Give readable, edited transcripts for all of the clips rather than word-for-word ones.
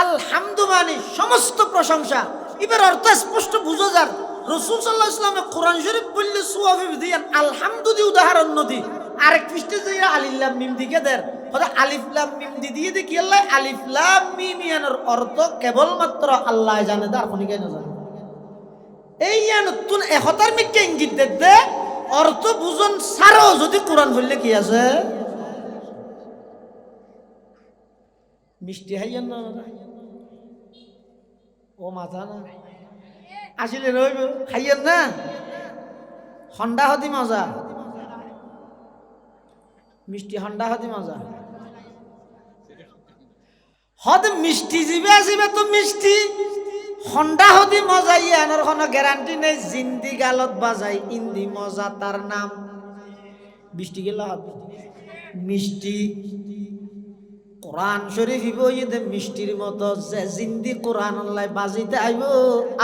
আলহামদু মানে সমস্ত প্রশংসা। এবার অর্থ স্পষ্ট বুঝো যার রাসূল সাল্লাল্লাহু আলাইহি ওয়াসাল্লাম কোরআন শরীফ বললে সুয়াফি দিয়ান আলহামদু দি উদাহরণ নদী আরেক পৃষ্ঠে যে আলিফ লাম মিম দিকে দেন কথা আলিফ লাম মিম দিয়ে দি কি আল্লাহ আলিফ লাম মিম ইয়ানোর অর্থ কেবলমাত্র আল্লাহ জানে, তার কোন কেন জানে। এই নতুন একতার মিকে ইঙ্গিত দেখতে অর্থ বুঝন সারো যদি কোরআন বললে কি আছে মিষ্টি হাইয়েন না ও মাথা না আসলে রইব খাইয়েন না হন্ডা হতি মজা মিষ্টি হন্ডা হতি মজা হদ মিষ্টি জিবে আসিবে তো মিষ্টি হন্ডা হদি মজা ইয়ানোর কোনো গ্যারান্টি নেই। জিন্দি গালত বাজাই ইন্দি মজা তার নাম মিষ্টি গেল মিষ্টি কোরআন শরীফ ইবইতে মিষ্টির মতো যে জিন্দি কোরআন আল্লাহ বাজিতে আইব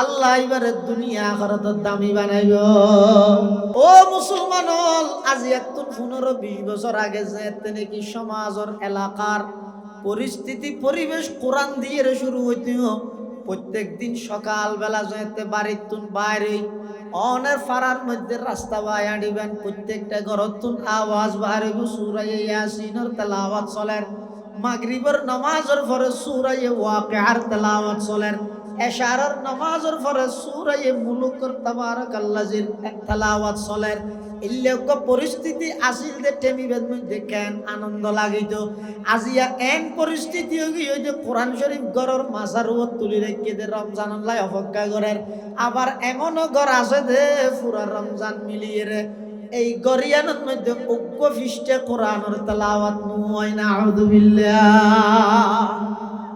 আল্লাহ এবারে দুনিয়া আখিরাত দামি বানাইব। ও মুসলমান হল আজি একটু 15-20 বছর আগে যেতে নাকি সমাজের এলাকার পরিস্থিতি পরিবেশ কোরআন দিয়ে শুরু হইতেও প্রত্যেক দিন সকাল বেলা যেতে বাড়িতুন বাইরে অনের ফারার মধ্যে রাস্তা বাই আড়িবেন প্রত্যেকটা ঘরতুন আওয়াজ বাইরে সূরা ইয়াসিনের তেলাওয়াত চলের, মাগরিবের নামাজের পরে সূরা ওয়াকিয়ার তেলাওয়াত চলের, এশারের নামাজের পরে সূরা মুলুকের তাবারাকাল্লাজির তেলাওয়াত চলের। ইল্লেক পরিস্থিতি আসিল যে টেমিবের মধ্যে কেন আনন্দ লাগিত। আজিয়া এন পরিস্থিতি হয়ে যে কোরআন শরীফ গড়ের মাসার তুলি রেখে দে রমজান আল্লাহ অপেক্ষা করেন। আবার এমনও ঘর আছে দে পুরা রমজান মিলিয়ে রে এই গরিয়ানের মধ্যে ঐক্য ফিষ্টে কোরআনের তেলাওয়াত নয় না আউযু বিল্লাহ।